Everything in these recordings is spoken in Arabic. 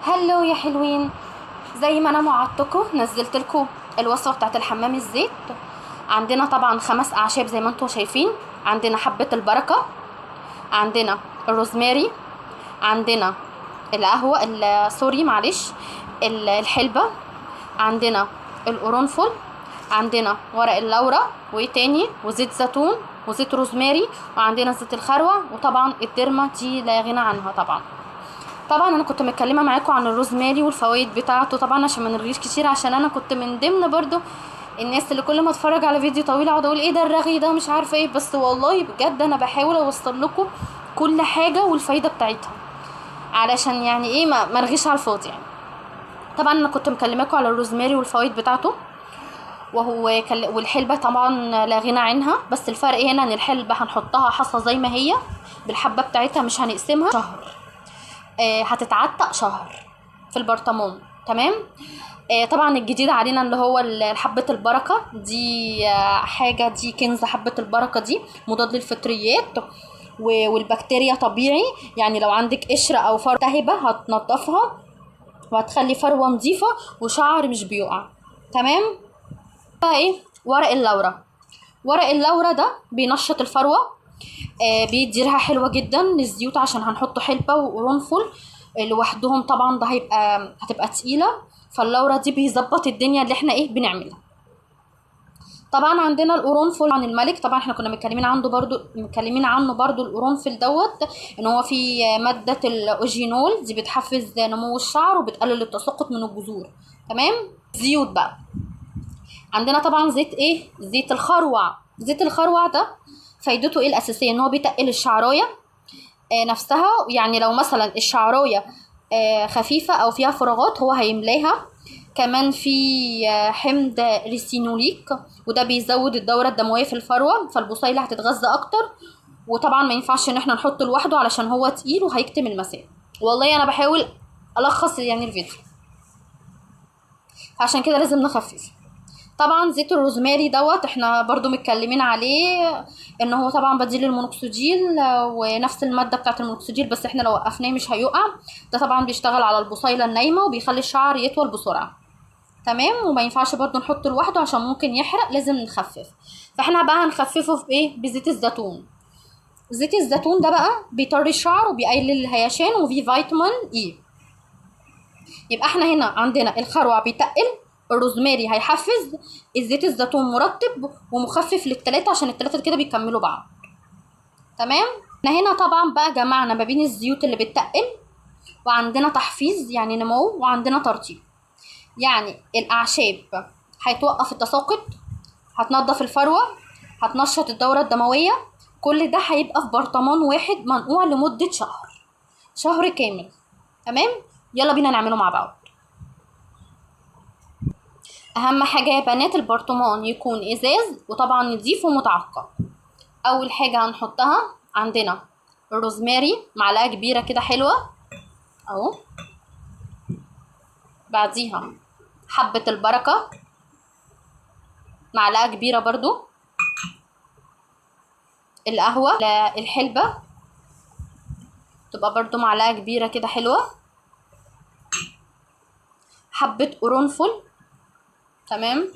هلو يا حلوين. زي ما انا وعدتكم نزلت لكم الوصفه بتاعت الحمام الزيت. عندنا طبعا 5 اعشاب زي ما انتم شايفين. عندنا حبه البركه، عندنا الروزماري، عندنا القهوه سوري معلش الحلبه، عندنا القرنفل، عندنا ورق اللورة، وايه تاني، وزيت زيتون وزيت روزماري، وعندنا زيت الخروع، وطبعا الدرمه دي لا غنى عنها. طبعا انا كنت متكلمه معاكم عن الروزماري والفوائد بتاعته طبعا عشان ما نرغيش كتير، عشان انا كنت من ضمن برضو الناس اللي كل ما اتفرج على فيديو طويل اقعد اقول ايه ده الرغي ده مش عارفه ايه، بس والله بجد انا بحاول اوصل لكم كل حاجه والفايده بتاعتها علشان يعني ايه ما نرغيش على الفاضي يعني. طبعا انا كنت مكلماكم على الروزماري والفوائد بتاعته، والحلبه طبعا لا غنى عنها، بس الفرق هنا ان الحلبه هنحطها حصى زي ما هي بالحبه بتاعتها، مش هنقسمها شهر. هتتعتق شهر في البرطمان. تمام. طبعا الجديد علينا اللي هو حبة البركة دي، حاجة دي كنز. حبة البركة دي مضاد للفطريات والبكتيريا طبيعي، يعني لو عندك قشرة او فروة ملتهبة هتنضفها وهتخلي فروة نظيفة وشعر مش بيقع. تمام. بقى ايه ورق اللورة؟ ورق اللورة ده بينشط الفروة، بيدي ريحه حلوه جدا للزيوت عشان هنحط حلبه وقرنفل لوحدهم، طبعا ده هتبقى تقيله، فاللورة دي بيظبط الدنيا اللي احنا ايه بنعملها. طبعا عندنا القرنفل عن الملك، طبعا احنا كنا متكلمين عنه برضو القرنفل دوت ان هو في ماده الاوجينول دي بتحفز نمو الشعر وبتقلل التساقط من الجذور. تمام. زيوت بقى عندنا طبعا زيت الخروع. زيت الخروع ده فايدته ايه الاساسيه؟ ان هو بيتقل الشعرايه نفسها، يعني لو مثلا الشعرايه خفيفه او فيها فراغات هو هيملاها. كمان في حمض ريسينوليك، وده بيزود الدوره الدمويه في الفروه، فالبصيله هتتغذى اكتر. وطبعا ما ينفعش ان احنا نحطه لوحده علشان هو تقيل وهيكتم المسام. والله انا بحاول الخص يعني الفيديو، عشان كده لازم نخفف. طبعا زيت الروزماري دوت احنا برضو متكلمين عليه ان هو طبعا بديل المونوكسيديل، ونفس الماده بتاعه المونوكسيديل، بس احنا لو وقفناه مش هيقع. ده طبعا بيشتغل على البصيله النايمه وبيخلي الشعر يطول بسرعه. تمام. وما ينفعش برضو نحطه لوحده عشان ممكن يحرق، لازم نخفف. فاحنا بقى هنخففه بايه؟ بزيت الزيتون. زيت الزيتون ده بقى بيطري الشعر وبيقلل الهيشان وفيه فيتامين اي. يبقى احنا هنا عندنا الخروع بيتقل، الروزماري هيحفز، الزيت الزيتون مرطب ومخفف للتلاتة عشان التلاتة كده بيكملوا بعض. تمام. احنا هنا طبعا بقى جمعنا ما بين الزيوت اللي بتتقل وعندنا تحفيز يعني نمو وعندنا ترطيب. يعني الاعشاب هتوقف التساقط، هتنضف الفروة، هتنشط الدورة الدموية. كل ده هيبقى في برطمان واحد منقوع لمدة شهر كامل. تمام. يلا بينا نعمله مع بعض. اهم حاجه يا بنات البرطمان يكون ازاز وطبعا نضيف ومتعقم. اول حاجه هنحطها عندنا الروزماري معلقه كبيره كده حلوه اهو، بعديها حبه البركه معلقه كبيره برضو، القهوه الحلبه تبقى برضو معلقه كبيره كده حلوه، حبه قرنفل. تمام.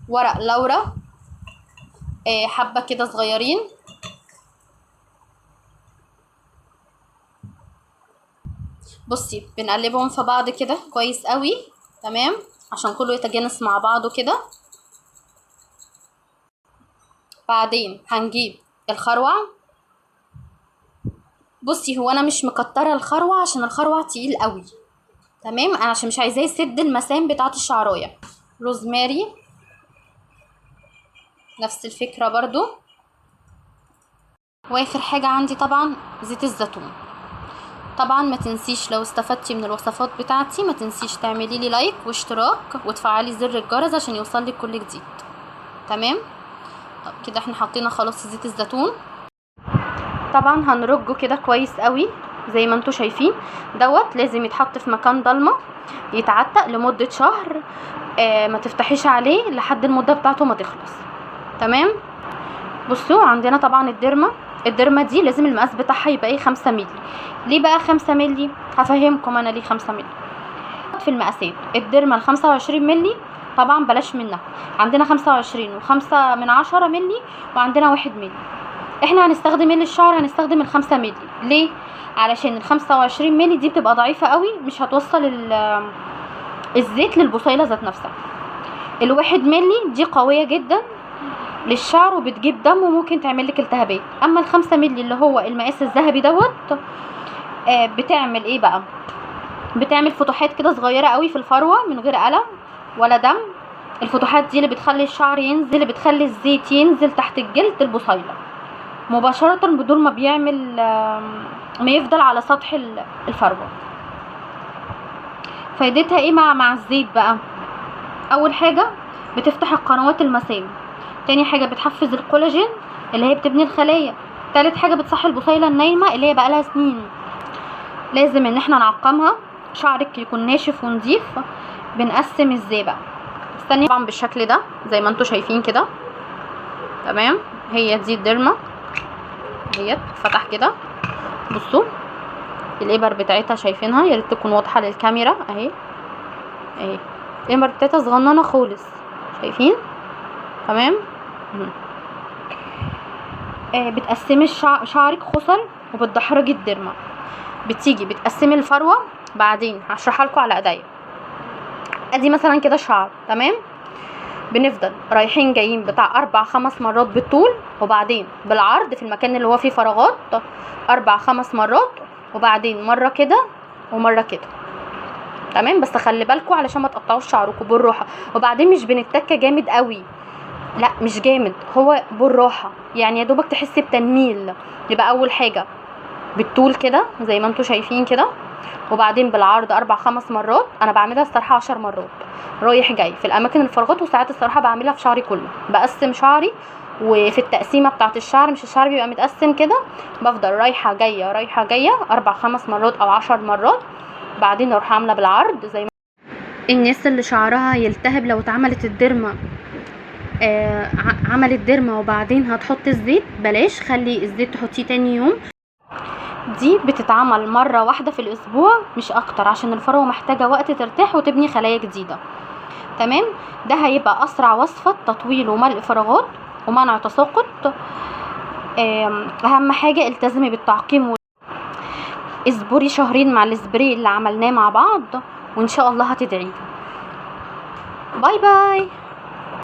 ورق لورا حبه كده صغيرين. بصي بنقلبهم في بعض كده كويس قوي. تمام. عشان كله يتجانس مع بعضه كده. بعدين هنجيب الخروع. بصي هو انا مش مكتره الخروع عشان الخروع تقيل قوي. تمام. انا عشان مش عايزاه يسد المسام بتاعه الشعرايه. روزماري نفس الفكره برضو. واخر حاجه عندي طبعا زيت الزيتون. طبعا ما تنسيش لو استفدتي من الوصفات بتاعتي ما تنسيش تعملي لي لايك واشتراك وتفعلي زر الجرس عشان يوصلك كل جديد. تمام. طب كده احنا حطينا خلاص زيت الزيتون. طبعا هنرجه كده كويس قوي زي ما انتوا شايفين دوت. لازم يتحط في مكان ضلمه يتعتق لمده شهر. ما تفتحيش عليه لحد المده بتاعته ما تخلص. تمام. بصوا عندنا طبعا الدرمه الديرما دي لازم المقاس بتاعها يبقى ايه 5 مللي. ليه بقى 5 مللي؟ هفهمكم انا ليه 5 مللي. في المقاسات الديرما ال 25 مللي طبعا بلاش منها، عندنا 25 و5 من 10 مللي، وعندنا 1 مللي. احنا هنستخدم ايه للشعر؟ هنستخدم ال 5 مللي. ليه؟ علشان ال 25 مللي دي بتبقى ضعيفه قوي، مش هتوصل الزيت للبصيله ذات نفسها. ال1 مللي دي قويه جدا للشعر وبتجيب دم وممكن تعمل لك التهابات. اما ال 5 مللي اللي هو المقاس الذهبي دوت بتعمل ايه بقى؟ بتعمل فتحات كده صغيره قوي في الفروه من غير الم ولا دم. الفتحات دي اللي بتخلي الشعر ينزل، اللي بتخلي الزيت ينزل تحت الجلد البصيله مباشره بدون ما بيعمل ما يفضل على سطح الفروه. فايدتها ايه مع الزيت بقى؟ اول حاجه بتفتح القنوات المسام، تاني حاجه بتحفز الكولاجين اللي هي بتبني الخلايا، تالت حاجه بتصحي البصيله النايمه اللي هي بقالها سنين. لازم ان احنا نعقمها، شعرك يكون ناشف ونضيف. بنقسم ازاي بقى؟ استني. طبعا بالشكل ده زي ما انتوا شايفين كده، تمام. هي دي الديرما ديت فتح كده، بصوا الابر بتاعتها شايفينها؟ يا ريت تكون واضحه للكاميرا اهي. اهي الابر بتاعتها صغننه خالص، شايفين؟ تمام. بتقسمي شعرك خصل وبتدحرجي الديرما. بتيجي بتقسمي الفروه، بعدين هشرحها لكم على ايديا. ادي مثلا كده شعر، تمام. بنفضل رايحين جايين بتاع 4-5 مرات بالطول، وبعدين بالعرض في المكان اللي هو فيه فراغات 4-5 مرات، وبعدين مره كده ومره كده، تمام. بس خلي بالكم علشان ما تقطعوش شعركم بالراحه. وبعدين مش بنتكه جامد قوي، لا مش جامد، هو بالراحه يعني، يا دوبك تحسي بتنميل. يبقى اول حاجه بالطول كده زي ما انتوا شايفين كده، وبعدين بالعرض 4-5 مرات. انا بعملها الصراحه 10 مرات رايح جاي في الاماكن الفراغات، وساعات الصراحه بعملها في شعري كله. بقسم شعري، وفي التقسيمه بتاعه الشعر مش الشعر بيبقى متقسم كده، بفضل رايحه جايه رايحه جايه 4-5 مرات او 10 مرات. بعدين اروح عامله بالعرض زي ما الناس اللي شعرها يلتهب لو اتعملت الديرما، عملت ديرما وبعدين هتحط الزيت، بلاش، خلي الزيت تحطيه تاني يوم. دي بتتعمل مرة واحدة في الاسبوع مش اكتر، عشان الفروة محتاجة وقت ترتاح وتبني خلايا جديدة، تمام. ده هيبقى اسرع وصفة تطويل وملء فراغات ومنع تساقط. اهم حاجة التزمي بالتعقيم، اصبري شهرين مع السبراي اللي عملناه مع بعض، وان شاء الله هتدعي. باي باي.